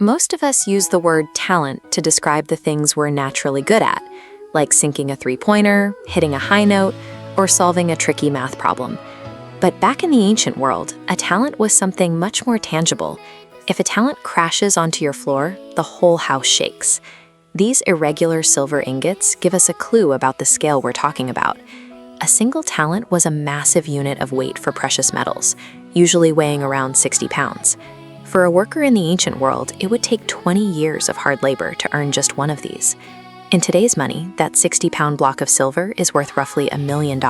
Most of us use the word talent to describe the things we're naturally good at, like sinking a three-pointer, hitting a high note, or solving a tricky math problem. But back in the ancient world, a talent was something much more tangible. If a talent crashes onto your floor, the whole house shakes. These irregular silver ingots give us a clue about the scale we're talking about. A single talent was a massive unit of weight for precious metals, usually weighing around 60 pounds. For a worker in the ancient world, it would take 20 years of hard labor to earn just one of these. In today's money, that 60-pound block of silver is worth roughly $1 million.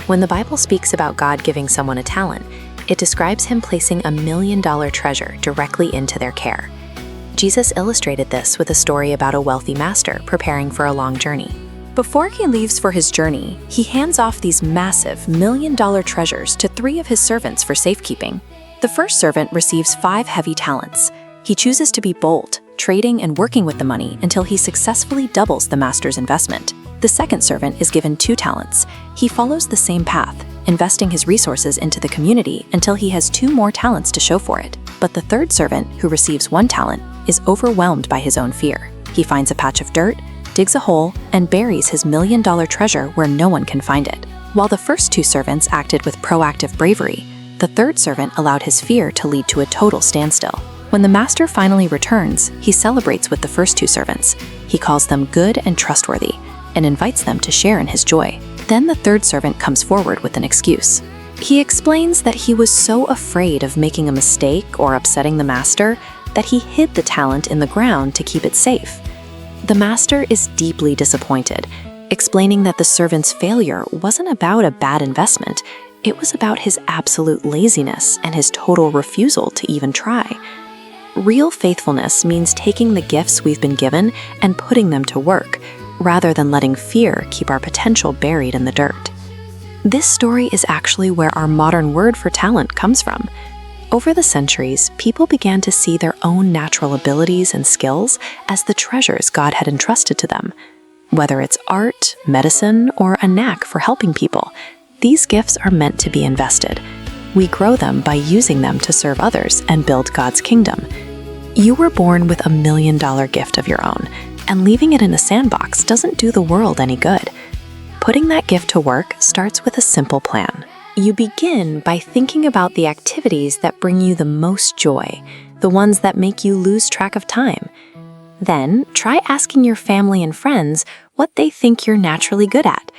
When the Bible speaks about God giving someone a talent, it describes him placing $1 million treasure directly into their care. Jesus illustrated this with a story about a wealthy master preparing for a long journey. Before he leaves for his journey, he hands off these massive $1 million treasures to 3 of his servants for safekeeping. The first servant receives 5 heavy talents. He chooses to be bold, trading and working with the money until he successfully doubles the master's investment. The second servant is given 2 talents. He follows the same path, investing his resources into the community until he has 2 more talents to show for it. But the third servant, who receives 1 talent, is overwhelmed by his own fear. He finds a patch of dirt, digs a hole, and buries his $1 million treasure where no one can find it. While the first 2 servants acted with proactive bravery, the third servant allowed his fear to lead to a total standstill. When the master finally returns, he celebrates with the first 2 servants. He calls them good and trustworthy, and invites them to share in his joy. Then the third servant comes forward with an excuse. He explains that he was so afraid of making a mistake or upsetting the master that he hid the talent in the ground to keep it safe. The master is deeply disappointed, explaining that the servant's failure wasn't about a bad investment. It was about his absolute laziness and his total refusal to even try. Real faithfulness means taking the gifts we've been given and putting them to work, rather than letting fear keep our potential buried in the dirt. This story is actually where our modern word for talent comes from. Over the centuries, people began to see their own natural abilities and skills as the treasures God had entrusted to them. Whether it's art, medicine, or a knack for helping people, these gifts are meant to be invested. We grow them by using them to serve others and build God's kingdom. You were born with $1 million gift of your own, and leaving it in a sandbox doesn't do the world any good. Putting that gift to work starts with a simple plan. You begin by thinking about the activities that bring you the most joy, the ones that make you lose track of time. Then, try asking your family and friends what they think you're naturally good at.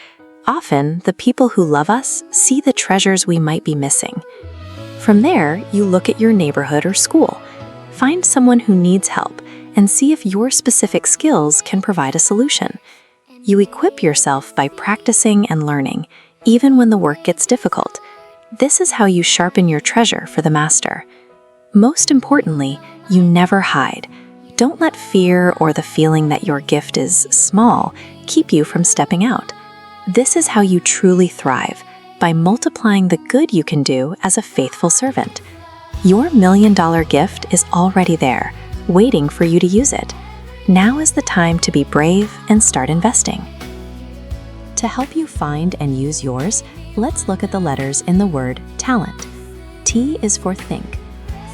Often, the people who love us see the treasures we might be missing. From there, you look at your neighborhood or school. Find someone who needs help and see if your specific skills can provide a solution. You equip yourself by practicing and learning, even when the work gets difficult. This is how you sharpen your treasure for the master. Most importantly, you never hide. Don't let fear or the feeling that your gift is small keep you from stepping out. This is how you truly thrive, by multiplying the good you can do as a faithful servant. Your $1 million gift is already there, waiting for you to use it. Now is the time to be brave and start investing. To help you find and use yours, let's look at the letters in the word talent. T is for think.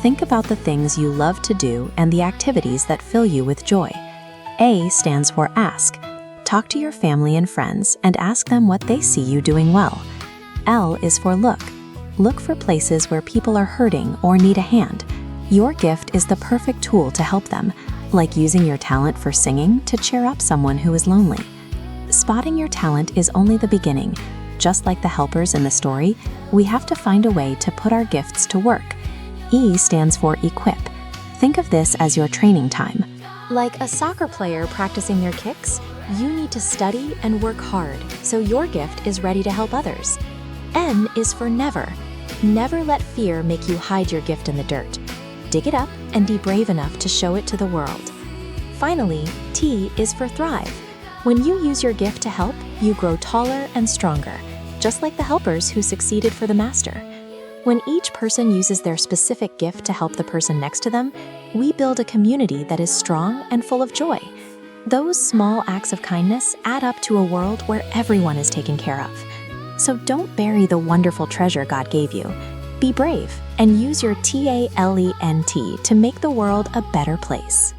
Think about the things you love to do and the activities that fill you with joy. A stands for ask. Talk to your family and friends and ask them what they see you doing well. L is for look. Look for places where people are hurting or need a hand. Your gift is the perfect tool to help them, like using your talent for singing to cheer up someone who is lonely. Spotting your talent is only the beginning. Just like the helpers in the story, we have to find a way to put our gifts to work. E stands for equip. Think of this as your training time. Like a soccer player practicing their kicks, you need to study and work hard so your gift is ready to help others. N is for never. Never let fear make you hide your gift in the dirt. Dig it up and be brave enough to show it to the world. Finally, T is for thrive. When you use your gift to help, you grow taller and stronger, just like the helpers who succeeded for the master. When each person uses their specific gift to help the person next to them, we build a community that is strong and full of joy. Those small acts of kindness add up to a world where everyone is taken care of. So don't bury the wonderful treasure God gave you. Be brave and use your talent to make the world a better place.